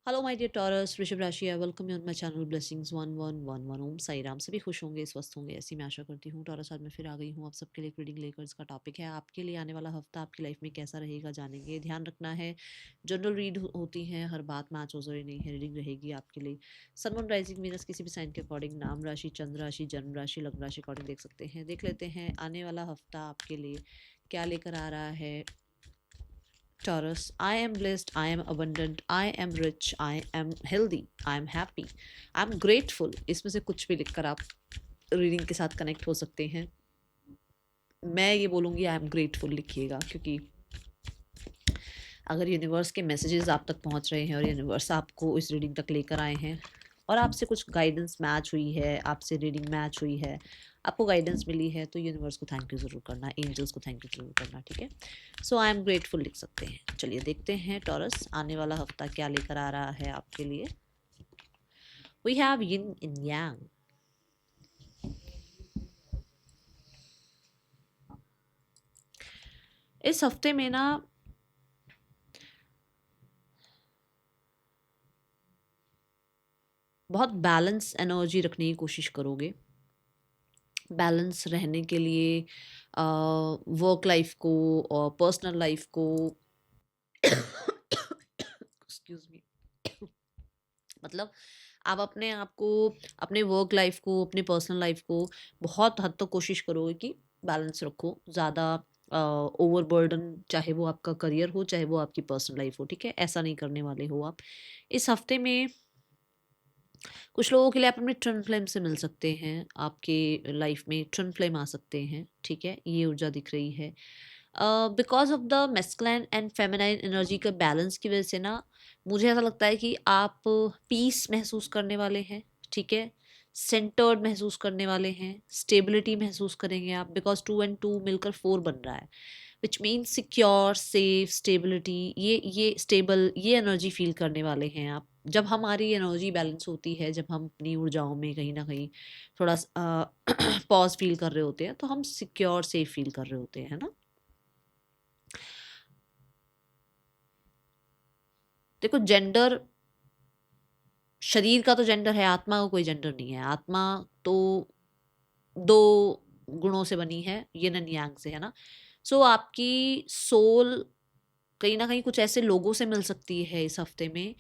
Hello my dear taurus, वृषभ राशि। I welcome you on my channel blessings 1111। ओम साई राम। सभी खुश होंगे, स्वस्थ होंगे, ऐसी मैं आशा करती हूँ। टॉरस, आज मैं फिर आ गई हूँ आप सबके लिए एक रीडिंग लेकर। इसका टॉपिक है आपके लिए आने वाला हफ्ता आपकी लाइफ में कैसा रहेगा, जानेंगे। ध्यान रखना है, जनरल रीड होती है, हर बात मैच हो जरूरी नहीं है। रीडिंग रहेगी आपके लिए सन मून राइजिंग वीनस किसी भी साइन के अकॉर्डिंग, नाम राशि, चंद्र राशि, जन्म राशि, लग्न राशि अकॉर्डिंग देख सकते हैं। देख लेते हैं आने वाला हफ्ता आपके लिए क्या लेकर आ रहा है। Taurus, I am blessed, I am abundant, I am rich, I am healthy, I am happy, I am grateful। इसमें से कुछ भी लिखकर आप रीडिंग के साथ कनेक्ट हो सकते हैं। मैं ये बोलूँगी आई एम ग्रेटफुल लिखिएगा, क्योंकि अगर यूनिवर्स के मैसेजेस आप तक पहुंच रहे हैं और यूनिवर्स आपको इस रीडिंग तक लेकर आए हैं और आपसे कुछ गाइडेंस मैच हुई है, आपसे रीडिंग मैच हुई है, आपको गाइडेंस मिली है, तो यूनिवर्स को थैंक यू ज़रूर करना, एंजल्स को थैंक यू ज़रूर करना। ठीक है, सो आई एम ग्रेटफुल लिख सकते हैं। चलिए देखते हैं टॉरस आने वाला हफ्ता क्या लेकर आ रहा है आपके लिए। We have yin and yang. इस हफ्ते में ना बहुत बैलेंस एनर्जी रखने की कोशिश करोगे। बैलेंस रहने के लिए वर्क लाइफ को और पर्सनल लाइफ को एक्सक्यूज मी मतलब आप अपने आप को, अपने वर्क लाइफ को, अपने पर्सनल लाइफ को बहुत हद तक कोशिश करोगे कि बैलेंस रखो। ज़्यादा ओवरबर्डन, चाहे वो आपका करियर हो, चाहे वो आपकी पर्सनल लाइफ हो, ठीक है, ऐसा नहीं करने वाले हो आप इस हफ्ते में। कुछ लोगों के लिए आप अपने ट्विन फ्लेम से मिल सकते हैं, आपके लाइफ में ट्विन फ्लेम आ सकते हैं, ठीक है, ये ऊर्जा दिख रही है। Because of the masculine and feminine energy के बैलेंस की वजह से ना, मुझे ऐसा लगता है कि आप पीस महसूस करने वाले हैं, ठीक है, सेंटर्ड महसूस करने वाले हैं, स्टेबिलिटी महसूस करेंगे आप, बिकॉज 2 और 2 मिलकर 4 बन रहा है, which means secure, safe, stability, ये स्टेबल, ये एनर्जी फील करने वाले हैं आप। जब हमारी एनर्जी बैलेंस होती है, जब हम अपनी ऊर्जाओं में कहीं ना कहीं थोड़ा पॉज फील कर रहे होते हैं, तो हम सिक्योर, सेफ फील कर रहे होते हैं, है ना। देखो, जेंडर, शरीर का तो जेंडर है, आत्मा का कोई जेंडर नहीं है। आत्मा तो दो गुणों से बनी है, यिन एंड यांग से, है ना। सो आपकी सोल कहीं ना कहीं कुछ ऐसे लोगों से मिल सकती है इस हफ्ते में,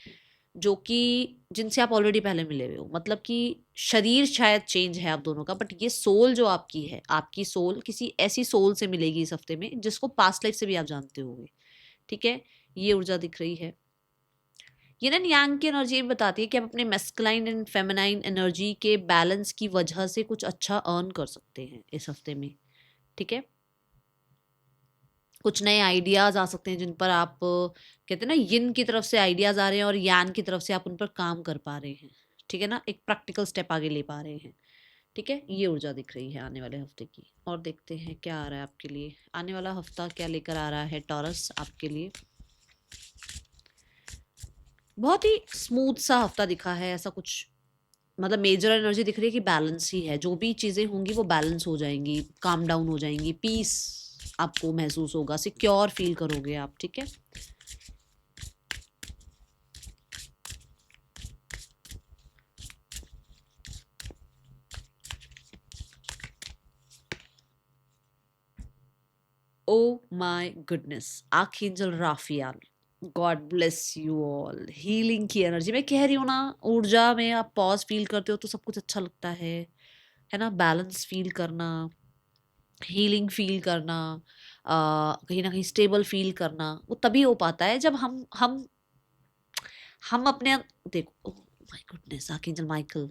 जो कि जिनसे आप ऑलरेडी पहले मिले हुए हो। मतलब कि शरीर शायद चेंज है आप दोनों का, बट ये सोल जो आपकी है, आपकी सोल किसी ऐसी सोल से मिलेगी इस हफ्ते में जिसको पास्ट लाइफ से भी आप जानते होगे, ठीक है, ये ऊर्जा दिख रही है। ये ना यांग की एनर्जी बताती है कि आप अपने मेस्कुलाइन एंड फेमिनाइन एनर्जी के बैलेंस की वजह से कुछ अच्छा अर्न कर सकते हैं इस हफ्ते में, ठीक है। कुछ नए आइडियाज आ सकते हैं जिन पर आप कहते हैं ना, यिन की तरफ से आइडियाज आ रहे हैं और यान की तरफ से आप उन पर काम कर पा रहे हैं, ठीक है ना, एक प्रैक्टिकल स्टेप आगे ले पा रहे हैं, ठीक है, ये ऊर्जा दिख रही है आने वाले हफ्ते की। और देखते हैं क्या आ रहा है आपके लिए आने वाला हफ्ता, क्या लेकर आ रहा है टॉरस आपके लिए। बहुत ही स्मूथ सा हफ्ता दिखा है, ऐसा कुछ मतलब मेजर एनर्जी दिख रही है कि बैलेंस ही है। जो भी चीज़ें होंगी वो बैलेंस हो जाएंगी, काम डाउन हो जाएंगी, पीस आपको महसूस होगा, सिक्योर फील करोगे आप, ठीक है। Oh my goodness, archangel Raphael, God bless you all. Healing की एनर्जी मैं कह रही हूँ ना, ऊर्जा में आप पॉज फील करते हो तो सब कुछ अच्छा लगता है ना। बैलेंस फील करना, हीलिंग फील करना, कहीं ना कहीं स्टेबल फील करना, वो तभी हो पाता है जब हम अपने, देखो, my goodness, archangel Michael,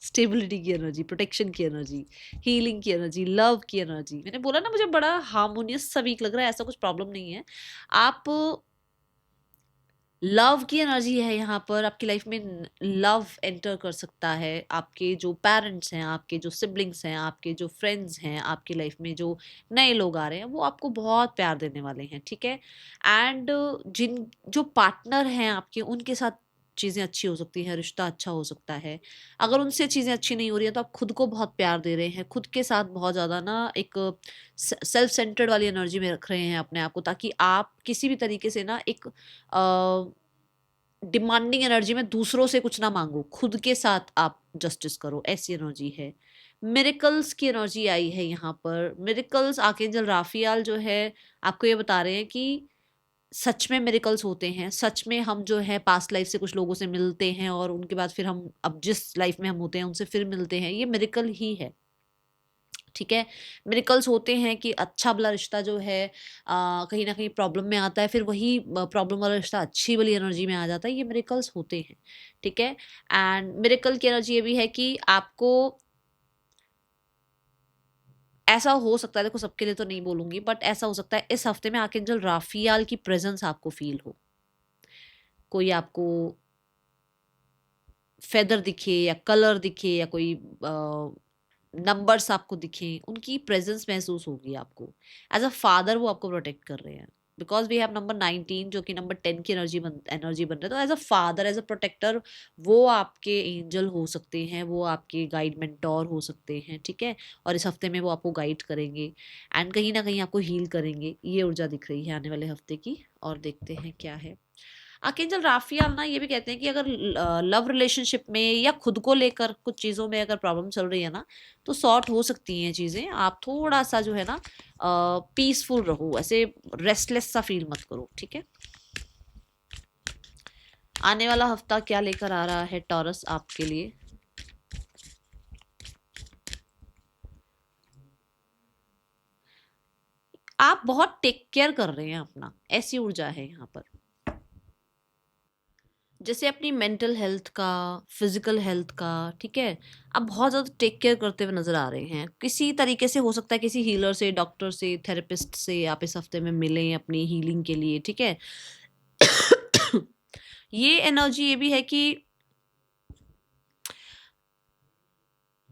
stability की एनर्जी, प्रोटेक्शन की एनर्जी, हीलिंग की एनर्जी, लव की एनर्जी। मैंने बोला ना, मुझे बड़ा हार्मोनियस सा वीक लग रहा है, ऐसा कुछ प्रॉब्लम नहीं है। आप लव की एनर्जी है यहाँ पर, आपकी लाइफ में लव एंटर कर सकता है। आपके जो पेरेंट्स हैं, आपके जो सिबलिंग्स हैं, आपके जो फ्रेंड्स हैं, आपकी लाइफ में जो नए लोग आ रहे हैं, वो आपको बहुत प्यार देने वाले हैं, ठीक है। एंड जिन जो पार्टनर हैं आपके, उनके साथ चीज़ें अच्छी हो सकती हैं, रिश्ता अच्छा हो सकता है। अगर उनसे चीज़ें अच्छी नहीं हो रही हैं, तो आप खुद को बहुत प्यार दे रहे हैं, खुद के साथ बहुत ज़्यादा ना एक सेल्फ सेंटर्ड वाली एनर्जी में रख रहे हैं अपने आप को, ताकि आप किसी भी तरीके से ना एक डिमांडिंग एनर्जी में दूसरों से कुछ ना मांगो, खुद के साथ आप जस्टिस करो, ऐसी एनर्जी है। मिरेकल्स की एनर्जी आई है यहाँ पर। मिरेकल्स, आर्कएंजल राफियाल जो है आपको ये बता रहे हैं कि सच में मिरेकल्स होते हैं। सच में हम जो है पास्ट लाइफ से कुछ लोगों से मिलते हैं और उनके बाद फिर हम अब जिस लाइफ में हम होते हैं उनसे फिर मिलते हैं, ये मिरेकल ही है। ठीक है, मिरेकल्स होते हैं कि अच्छा वाला रिश्ता जो है कहीं ना कहीं प्रॉब्लम में आता है, फिर वही प्रॉब्लम वाला रिश्ता अच्छी वाली एनर्जी में आ जाता है, ये मिरेकल्स होते हैं। ठीक है, एंड मिरेकल की एनर्जी ये भी है कि आपको ऐसा हो सकता है, देखो सबके लिए तो नहीं बोलूंगी, बट ऐसा हो सकता है इस हफ्ते में आर्कएंजल राफियाल की प्रेजेंस आपको फील हो। कोई आपको फेदर दिखे या कलर दिखे या कोई नंबर्स आपको दिखे, उनकी प्रेजेंस महसूस होगी आपको। एज अ फादर वो आपको प्रोटेक्ट कर रहे हैं, बिकॉज वी हैव नंबर 19 जो कि नंबर 10 की एनर्जी बन रहा है। तो as a father, as a protector, वो आपके एंजल हो सकते हैं, वो आपके गाइड मेंटोर हो सकते हैं। ठीक है, और इस हफ्ते में वो आपको गाइड करेंगे एंड कहीं ना कहीं आपको हील करेंगे, ये ऊर्जा दिख रही है आने वाले हफ्ते की। और देखते हैं क्या है। आर्कएंजल राफियाल ना ये भी कहते हैं कि अगर लव रिलेशनशिप में या खुद को लेकर कुछ चीज़ों में अगर प्रॉब्लम चल रही है ना, तो सॉर्ट हो सकती हैं चीज़ें। आप थोड़ा सा जो है ना पीसफुल रहो, ऐसे रेस्टलेस सा फील मत करो। ठीक है, आने वाला हफ्ता क्या लेकर आ रहा है टॉरस आपके लिए। आप बहुत टेक केयर कर रहे हैं अपना, ऐसी ऊर्जा है यहाँ पर। जैसे अपनी मेंटल हेल्थ का, फिजिकल हेल्थ का, ठीक है, आप बहुत ज़्यादा टेक केयर करते हुए नजर आ रहे हैं। किसी तरीके से हो सकता है किसी हीलर से, डॉक्टर से, थेरेपिस्ट से आप इस हफ्ते में मिलें अपनी हीलिंग के लिए। ठीक है, ये एनर्जी ये भी है कि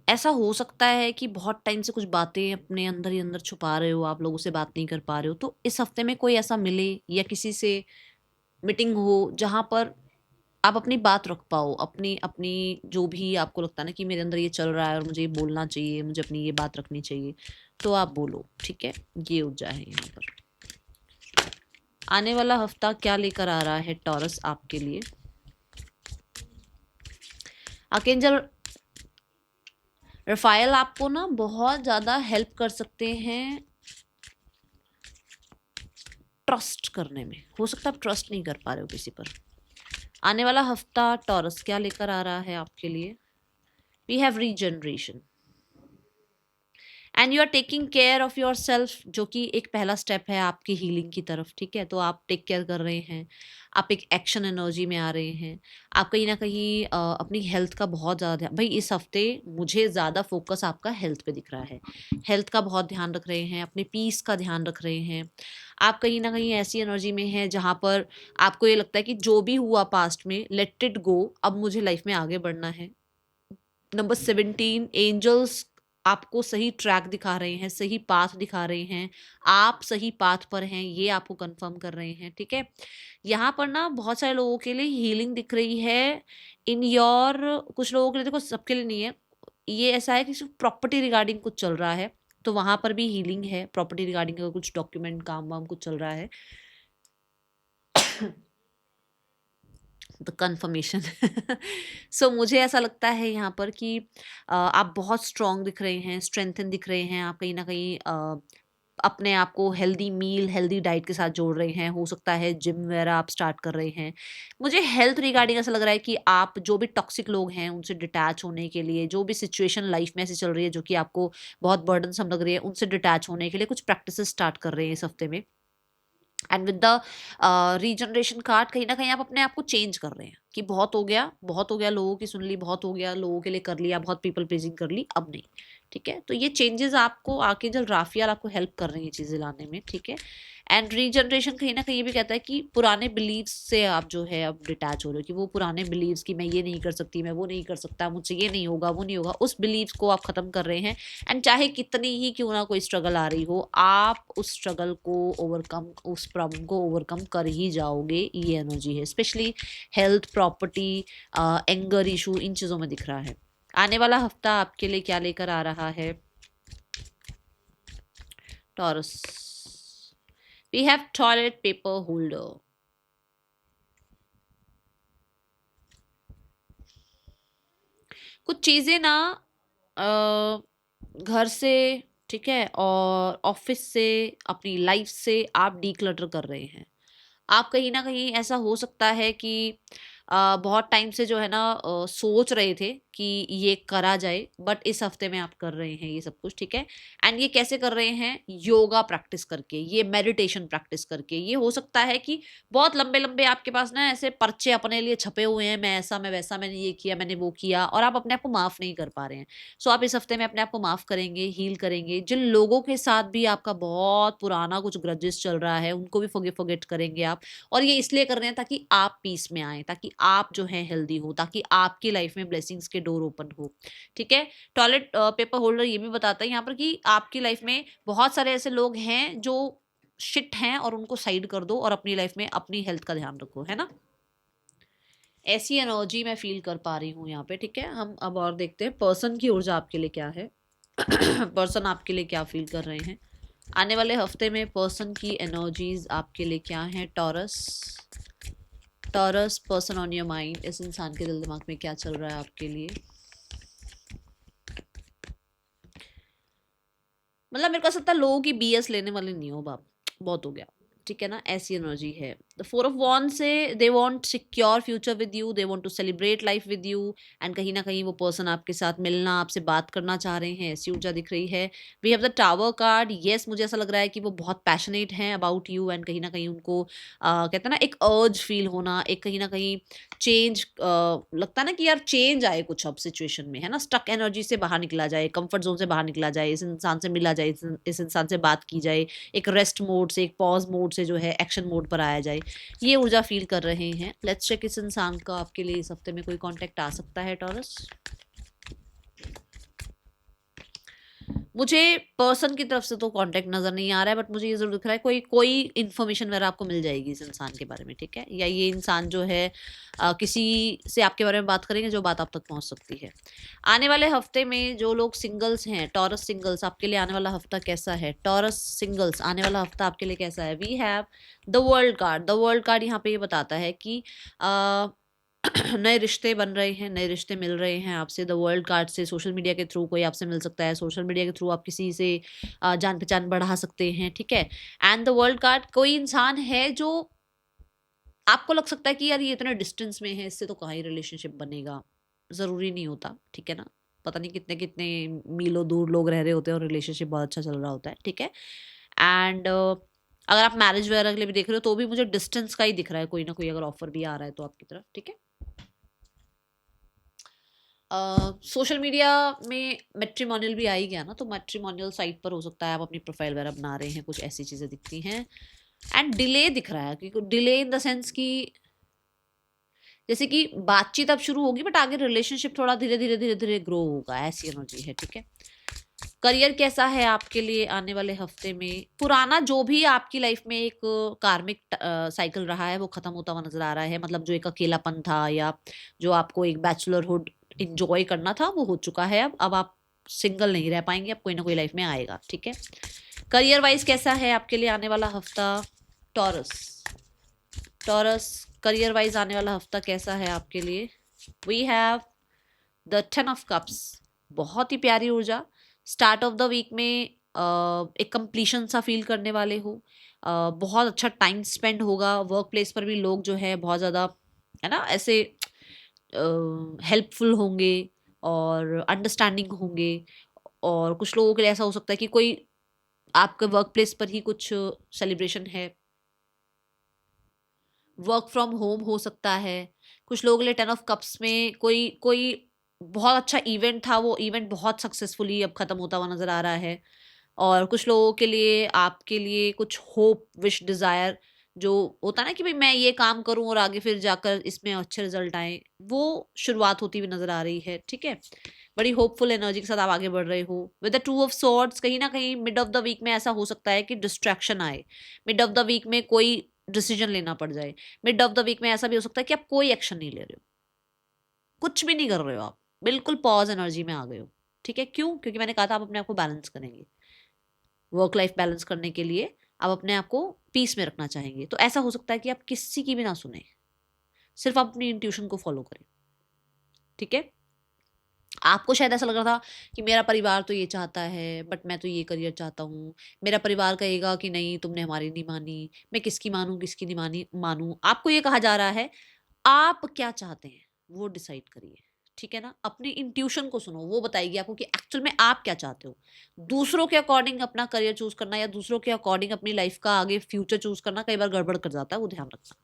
ऐसा हो सकता है कि बहुत टाइम से कुछ बातें अपने अंदर ही अंदर छुपा रहे हो, आप लोगों से बात नहीं कर पा रहे हो, तो इस हफ्ते में कोई ऐसा मिले या किसी से मीटिंग हो जहां पर आप अपनी बात रख पाओ, अपनी अपनी जो भी आपको लगता है ना कि मेरे अंदर ये चल रहा है और मुझे ये बोलना चाहिए, मुझे अपनी ये बात रखनी चाहिए, तो आप बोलो। ठीक है, ये ऊर्जा है यहाँ पर। आने वाला हफ्ता क्या लेकर आ रहा है टॉरस आपके लिए। आर्कएंजल रफाएल आपको ना बहुत ज्यादा हेल्प कर सकते हैं ट्रस्ट करने में। हो सकता है आप ट्रस्ट नहीं कर पा रहे हो किसी पर। आने वाला हफ्ता टॉरस क्या लेकर आ रहा है आपके लिए। We have regeneration and you are taking care of your self, जो कि एक पहला स्टेप है आपकी हीलिंग की तरफ। ठीक है, तो आप टेक केयर कर रहे हैं, आप एक एक्शन एनर्जी में आ रहे हैं। आप कहीं ना कहीं अपनी हेल्थ का बहुत ज़्यादा ध्यान, भाई इस हफ्ते मुझे ज़्यादा फोकस आपका हेल्थ पे दिख रहा है। हेल्थ का बहुत ध्यान रख रहे हैं, अपने पीस का ध्यान रख रहे हैं। आप कहीं ना कहीं ऐसी एनर्जी में हैं जहाँ पर आपको ये लगता है कि जो भी हुआ पास्ट में, लेट इट गो, अब मुझे लाइफ में आगे बढ़ना है। नंबर 17 एंजल्स आपको सही ट्रैक दिखा रहे हैं, सही पाथ दिखा रहे हैं, आप सही पाथ पर हैं, ये आपको कंफर्म कर रहे हैं। ठीक है, यहाँ पर ना बहुत सारे लोगों के लिए हीलिंग दिख रही है इन योर, कुछ लोगों के लिए, देखो सबके लिए नहीं है ये। ऐसा है कि सिर्फ प्रॉपर्टी रिगार्डिंग कुछ चल रहा है, तो वहां पर भी हीलिंग है। प्रॉपर्टी रिगार्डिंग अगर कुछ डॉक्यूमेंट काम वाम कुछ चल रहा है, द कंफर्मेशन। सो मुझे ऐसा लगता है यहाँ पर कि आप बहुत स्ट्रांग दिख रहे हैं, स्ट्रेंथन दिख रहे हैं। आप कहीं ना कहीं अपने आप को हेल्दी मील, हेल्दी डाइट के साथ जोड़ रहे हैं। हो सकता है जिम वगैरह आप स्टार्ट कर रहे हैं। मुझे हेल्थ रिगार्डिंग ऐसा लग रहा है कि आप जो भी टॉक्सिक लोग हैं उनसे डिटैच होने के लिए, जो भी सिचुएशन लाइफ में ऐसी चल रही है जो कि आपको बहुत बर्डनसम लग रही है, उनसे डिटैच होने के लिए कुछ प्रैक्टिसेस स्टार्ट कर रहे हैं इस हफ्ते में। And with the regeneration card, कहीं ना कहीं आप अपने आप को चेंज कर रहे हैं कि बहुत हो गया, बहुत हो गया, लोगों की सुन ली, बहुत हो गया, लोगों के लिए कर लिया, बहुत पीपल प्लीजिंग कर ली, अब नहीं। ठीक है, तो ये चेंजेस आपको आर्कएंजल राफियाल आपको हेल्प कर रही है चीज़ें लाने में। ठीक है, एंड रीजनरेशन कहीं ना कहीं ये भी कहता है कि पुराने बिलीव्स से आप जो है अब डिटैच हो रहे हो, कि वो पुराने बिलीव्स कि मैं ये नहीं कर सकती, मैं वो नहीं कर सकता, मुझसे ये नहीं होगा, वो नहीं होगा, उस बिलीव्स को आप खत्म कर रहे हैं। एंड चाहे कितनी ही क्यों ना कोई स्ट्रगल आ रही हो, आप उस स्ट्रगल को ओवरकम, उस प्रॉब्लम को ओवरकम कर ही जाओगे, ये एनर्जी है। Specially health, property, anger issue, इन चीज़ों में दिख रहा है। आने वाला हफ्ता आपके लिए क्या लेकर आ रहा है Taurus. We have toilet paper holder. कुछ चीज़ें ना अ, घर से, ठीक है, और ऑफिस से, अपनी लाइफ से आप डीक्लटर कर रहे हैं। आप कहीं न कहीं ऐसा हो सकता है कि बहुत टाइम से जो है ना सोच रहे थे कि ये करा जाए, बट इस हफ्ते में आप कर रहे हैं ये सब कुछ, ठीक है। एंड ये कैसे कर रहे हैं? योगा प्रैक्टिस करके, ये मेडिटेशन प्रैक्टिस करके। ये हो सकता है कि बहुत लंबे-लंबे आपके पास ना ऐसे पर्चे अपने लिए छपे हुए हैं, मैं ऐसा, मैं वैसा, मैंने ये किया, मैंने वो किया, और आप अपने आप को माफ़ नहीं कर पा रहे हैं। सो आप इस हफ्ते में अपने आप को माफ़ करेंगे, हील करेंगे। जिन लोगों के साथ भी आपका बहुत पुराना कुछ ग्रजेस चल रहा है, उनको भी फॉरगिव करेंगे आप। और ये इसलिए कर रहे हैं ताकि आप पीस में आए, ताकि आप जो है हेल्दी हो, ताकि आपकी लाइफ में ब्लेसिंग्स के डोर ओपन हो, ठीक है। टॉयलेट पेपर होल्डर ये भी बताता है यहाँ पर कि आपकी लाइफ में बहुत सारे ऐसे लोग हैं जो शिट हैं, और उनको साइड कर दो और अपनी लाइफ में अपनी हेल्थ का ध्यान रखो, है ना। ऐसी एनर्जी मैं फील कर पा रही हूँ यहाँ पे, ठीक है। हम अब और देखते हैं पर्सन की ऊर्जा आपके लिए क्या है। पर्सन आपके लिए क्या फील कर रहे हैं आने वाले हफ्ते में। पर्सन की एनर्जीज आपके लिए क्या है? Taurus, taurus person on your mind, इस इंसान के दिल दिमाग में क्या चल रहा है आपके लिए? मतलब मेरे को ऐसा लगता है लोगों की बीएस लेने वाले नहीं हो बाप, बहुत हो गया, ठीक है ना। ऐसी एनर्जी है। द फोर ऑफ वॉन्ड से they want secure future with you, they want to celebrate life with you, and कहीं ना कहीं वो पर्सन आपके साथ मिलना, आपसे बात करना चाह रहे हैं, ऐसी ऊर्जा दिख रही है। We have the tower card. Yes, मुझे ऐसा लग रहा है कि वो बहुत पैशनेट हैं अबाउट यू, एंड कहीं ना कहीं उनको कहते हैं ना एक अर्ज फील होना, एक कहीं ना कहीं चेंज, लगता है ना कि यार चेंज आए कुछ अब सिचुएशन में, है ना। स्टक एनर्जी से बाहर निकला जाए, कंफर्ट जोन से बाहर निकला जाए, इस इंसान से मिला जाए, इस इंसान से बात की जाए, एक रेस्ट मोड से, एक पॉज मोड से जो है एक्शन मोड पर आया जाए। ये ऊर्जा फील कर रहे हैं। लेट्स चेक इस इंसान का आपके लिए इस हफ्ते में कोई कांटेक्ट आ सकता है टॉरस। मुझे पर्सन की तरफ से तो कांटेक्ट नजर नहीं आ रहा है, बट मुझे ये जरूर दिख रहा है कोई कोई इन्फॉर्मेशन वगैरह आपको मिल जाएगी इस इंसान के बारे में, ठीक है। या ये इंसान जो है किसी से आपके बारे में बात करेंगे जो बात आप तक पहुंच सकती है। आने वाले हफ्ते में जो लोग सिंगल्स हैं, टॉरस सिंगल्स, आपके लिए आने वाला हफ्ता कैसा है? टॉरस सिंगल्स, आने वाला हफ्ता आपके लिए कैसा है? We have the world card. The world card यहाँ पे ये बताता है कि नए रिश्ते बन रहे हैं, नए रिश्ते मिल रहे हैं आपसे। द वर्ल्ड कार्ड से सोशल मीडिया के थ्रू कोई आपसे मिल सकता है, सोशल मीडिया के थ्रू आप किसी से जान पहचान बढ़ा सकते हैं, ठीक है। एंड द वर्ल्ड कार्ड, कोई इंसान है जो आपको लग सकता है कि यार ये इतने डिस्टेंस में है, इससे तो कहाँ ही रिलेशनशिप बनेगा। ज़रूरी नहीं होता, ठीक है ना। पता नहीं कितने कितने मीलों दूर लोग रह रहे होते हैं और रिलेशनशिप बहुत अच्छा चल रहा होता है, ठीक है। एंड अगर आप मैरिज वगैरह के लिए भी देख रहे हो तो भी मुझे डिस्टेंस का ही दिख रहा है, कोई ना कोई अगर ऑफर भी आ रहा है तो आपकी तरफ, ठीक है। सोशल मीडिया में मैट्रिमोनियल भी आ ही गया ना, तो मैट्रिमोनियल साइट पर हो सकता है आप अपनी प्रोफाइल वगैरह बना रहे हैं, कुछ ऐसी चीज़ें दिखती हैं। एंड डिले दिख रहा है, कि डिले इन द सेंस कि जैसे कि बातचीत अब शुरू होगी, बट आगे रिलेशनशिप थोड़ा धीरे धीरे धीरे धीरे ग्रो होगा, ऐसी एनर्जी है, ठीक है। करियर कैसा है आपके लिए आने वाले हफ्ते में? पुराना जो भी आपकी लाइफ में एक कार्मिक साइकिल रहा है वो खत्म होता हुआ नजर आ रहा है। मतलब जो एक अकेलापन था, या जो आपको एक बैचलरहुड इंजॉय करना था, वो हो चुका है। अब आप सिंगल नहीं रह पाएंगे, अब कोई ना कोई लाइफ में आएगा, ठीक है। करियर वाइज कैसा है आपके लिए आने वाला हफ्ता? टॉरस, टॉरस करियर वाइज आने वाला हफ्ता कैसा है आपके लिए? We have the 10 of cups. बहुत ही प्यारी ऊर्जा। स्टार्ट ऑफ द वीक में एक कंप्लीशन सा फील करने वाले हो। बहुत अच्छा टाइम स्पेंड होगा वर्क प्लेस पर भी। लोग जो है बहुत ज़्यादा, है ना, ऐसे हेल्पफुल होंगे और अंडरस्टैंडिंग होंगे। और कुछ लोगों के लिए ऐसा हो सकता है कि कोई आपके वर्क प्लेस पर ही कुछ सेलिब्रेशन है, वर्क फ्रॉम होम हो सकता है। कुछ लोगों के लिए 10 ऑफ कप्स में कोई कोई बहुत अच्छा इवेंट था, वो इवेंट बहुत सक्सेसफुली अब खत्म होता हुआ नजर आ रहा है। और कुछ लोगों के लिए, आपके लिए कुछ होप, विश, डिजायर जो होता है ना कि भाई मैं ये काम करूं और आगे फिर जाकर इसमें अच्छे रिजल्ट आए, वो शुरुआत होती हुई नजर आ रही है, ठीक है। बड़ी होपफुल एनर्जी के साथ आप आगे बढ़ रहे हो। विद द 2 ऑफ स्वॉर्ड्स, कहीं ना कहीं मिड ऑफ द वीक में ऐसा हो सकता है कि डिस्ट्रैक्शन आए, मिड ऑफ द वीक में कोई डिसीजन लेना पड़ जाए, मिड ऑफ द वीक में ऐसा भी हो सकता है कि आप कोई एक्शन नहीं ले रहे हो, कुछ भी नहीं कर रहे हो, आप बिल्कुल पॉज एनर्जी में आ गए हो, ठीक है। क्यों? क्योंकि मैंने कहा था आप अपने आप को बैलेंस करेंगे। वर्क लाइफ बैलेंस करने के लिए आप अपने आप को पीस में रखना चाहेंगे। तो ऐसा हो सकता है कि आप किसी की भी ना सुने, सिर्फ आप अपनी इंट्यूशन को फॉलो करें, ठीक है। आपको शायद ऐसा लग रहा था कि मेरा परिवार तो ये चाहता है, बट मैं तो ये करियर चाहता हूँ। मेरा परिवार कहेगा कि नहीं, तुमने हमारी नहीं मानी, मैं किसकी मानूँ, किसकी नहीं मानूँ। आपको ये कहा जा रहा है, आप क्या चाहते हैं वो डिसाइड करिए, ठीक है ना? अपनी इंट्यूशन को सुनो, वो बताएगी आपको कि एक्चुअल में आप क्या चाहते हो। दूसरों के अकॉर्डिंग अपना करियर चूज करना या दूसरों के अकॉर्डिंग अपनी लाइफ का आगे फ्यूचर चूज करना कई बार गड़बड़ कर जाता है, वो ध्यान रखना।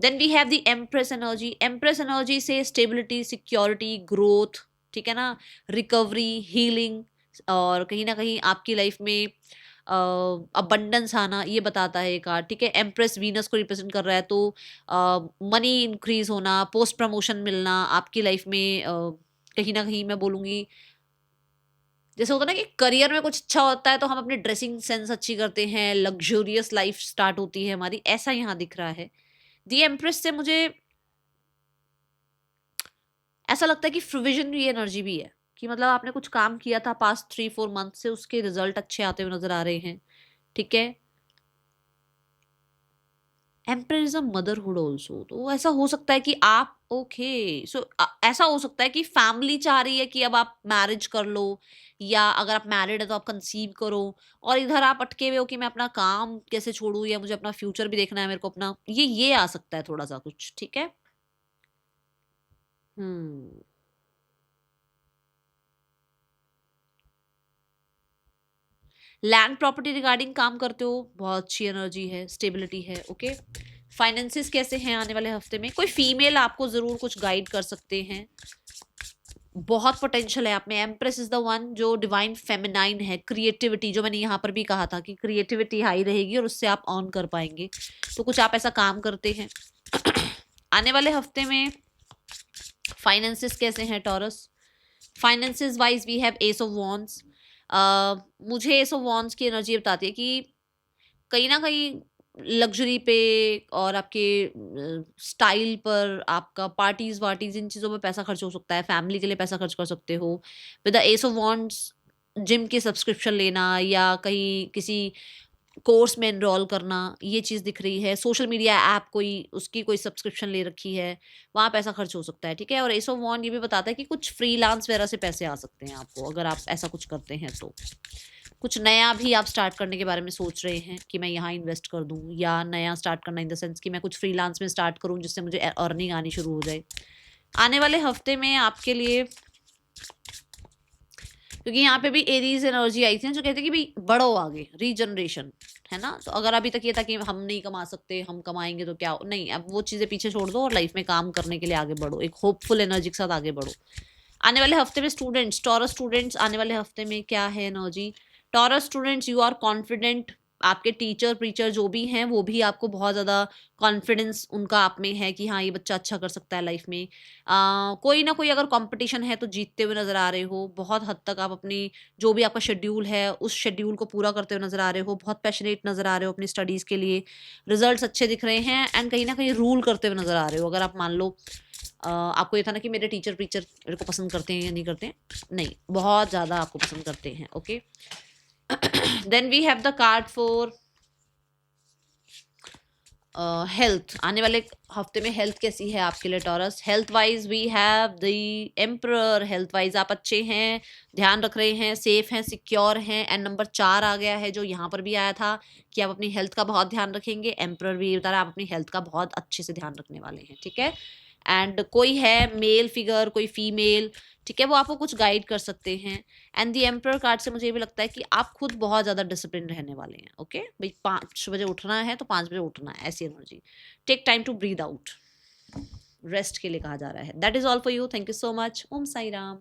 Then we have the empress energy. Empress energy से स्टेबिलिटी, सिक्योरिटी, ग्रोथ, ठीक है ना, रिकवरी, हीलिंग, और कहीं ना कहीं आपकी लाइफ में अबंडेंस आना, ये बताता है ये कार्ड, ठीक है। एम्प्रेस वीनस को रिप्रेजेंट कर रहा है, तो मनी इंक्रीज होना, पोस्ट प्रमोशन मिलना आपकी लाइफ में, कहीं ना कहीं मैं बोलूँगी, जैसे होता है ना कि करियर में कुछ अच्छा होता है तो हम अपनी ड्रेसिंग सेंस अच्छी करते हैं, लग्जूरियस लाइफ स्टार्ट होती है हमारी, ऐसा यहाँ दिख रहा है। दी एम्प्रेस से मुझे ऐसा लगता है कि फ्रूविजन की एनर्जी भी है, कि मतलब आपने कुछ काम किया था पास्ट 3-4 मंथ से, उसके रिजल्ट अच्छे आते हुए नजर आ रहे हैं, ठीक है। Emperor is a motherhood also, तो ऐसा हो सकता है कि आप ओके सो ऐसा हो सकता है कि फैमिली चाह रही है कि अब आप मैरिज कर लो, या अगर आप मैरिड है तो आप कंसीव करो, और इधर आप अटके हुए हो कि मैं अपना काम कैसे छोड़ू, या मुझे अपना फ्यूचर भी देखना है, मेरे को अपना ये आ सकता है थोड़ा सा कुछ, ठीक है। हम्म। लैंड प्रॉपर्टी रिगार्डिंग काम करते हो, बहुत अच्छी एनर्जी है, स्टेबिलिटी है, ओके। फाइनेंसिस कैसे हैं आने वाले हफ्ते में? कोई फीमेल आपको जरूर कुछ गाइड कर सकते हैं, बहुत पोटेंशियल है आप में। एम्प्रेस इज द वन जो डिवाइन फेमिनाइन है, क्रिएटिविटी, जो मैंने यहाँ पर भी कहा था कि क्रिएटिविटी हाई रहेगी और उससे आप ऑन कर पाएंगे, तो कुछ आप ऐसा काम करते हैं। आने वाले हफ्ते में फाइनेंसिस कैसे हैं Taurus? Finances wise we have ace of wands. मुझे एस ऑफ वॉन्ड्स की एनर्जी बताती है कि कहीं ना कहीं लग्जरी पे और आपके स्टाइल पर, आपका पार्टीज वार्टीज इन चीज़ों में पैसा खर्च हो सकता है, फैमिली के लिए पैसा खर्च कर सकते हो। With the S of wands, gym की सब्सक्रिप्शन लेना या कहीं किसी कोर्स में एनरोल करना, ये चीज़ दिख रही है। सोशल मीडिया ऐप कोई, उसकी कोई सब्सक्रिप्शन ले रखी है, वहाँ पैसा खर्च हो सकता है, ठीक है। और एस ऑफ वॉन्ड ये भी बताता है कि कुछ फ्रीलांस वगैरह से पैसे आ सकते हैं आपको, अगर आप ऐसा कुछ करते हैं तो। कुछ नया भी आप स्टार्ट करने के बारे में सोच रहे हैं कि मैं यहाँ इन्वेस्ट कर दूँ, या नया स्टार्ट करना इन द सेंस कि मैं कुछ फ्रीलांस में स्टार्ट करूँ जिससे मुझे अर्निंग आनी शुरू हो जाए आने वाले हफ्ते में आपके लिए। क्योंकि यहाँ पे भी एरीज एनर्जी आई थी ना, जो कहते हैं कि भाई बढ़ो आगे, रीजनरेशन, है ना। तो अगर अभी तक ये था कि हम नहीं कमा सकते, हम कमाएंगे तो क्या, नहीं, अब वो चीज़ें पीछे छोड़ दो और लाइफ में काम करने के लिए आगे बढ़ो, एक होपफुल एनर्जी के साथ आगे बढ़ो। आने वाले हफ्ते में स्टूडेंट्स, टॉरस स्टूडेंट्स, आने वाले हफ्ते में क्या है energy? Taurus students, you are confident. आपके टीचर प्रीचर जो भी हैं वो भी आपको बहुत ज़्यादा कॉन्फिडेंस उनका आप में है कि हाँ ये बच्चा अच्छा कर सकता है लाइफ में। कोई ना कोई अगर कंपटीशन है तो जीतते हुए नज़र आ रहे हो, बहुत हद तक आप अपनी जो भी आपका शेड्यूल है उस शेड्यूल को पूरा करते हुए नज़र आ रहे हो, बहुत पैशनेट नज़र आ रहे हो अपनी स्टडीज़ के लिए, रिजल्ट्स अच्छे दिख रहे हैं, एंड कहीं ना कहीं रूल करते हुए नज़र आ रहे हो। अगर आप मान लो आपको ये था ना कि मेरे टीचर प्रीचर मेरे को पसंद करते हैं या नहीं करते हैं, नहीं, बहुत ज़्यादा आपको पसंद करते हैं, okay. Then we have the card for health. आने वाले हफ्ते में हेल्थ कैसी है आपके लिए Taurus? Health wise we have the emperor. Health wise आप अच्छे हैं, ध्यान रख रहे हैं, सेफ हैं, सिक्योर हैं, एंड नंबर 4 आ गया है जो यहाँ पर भी आया था कि आप अपनी हेल्थ का बहुत ध्यान रखेंगे। एम्परर भी बता रहा है आप अपनी हेल्थ का बहुत अच्छे से ध्यान रखने वाले हैं, ठीक है। एंड कोई है मेल फिगर, कोई फीमेल, ठीक है, वो आपको कुछ गाइड कर सकते हैं। एंड दी एम्परर कार्ड से मुझे ये भी लगता है कि आप खुद बहुत ज़्यादा डिसिप्लिन रहने वाले हैं, ओके भाई। 5 बजे उठना है तो 5 बजे उठना है, ऐसी energy. Take time to breathe out, rest के लिए कहा जा रहा है। That is all for you, thank you so much. Om Sai Ram.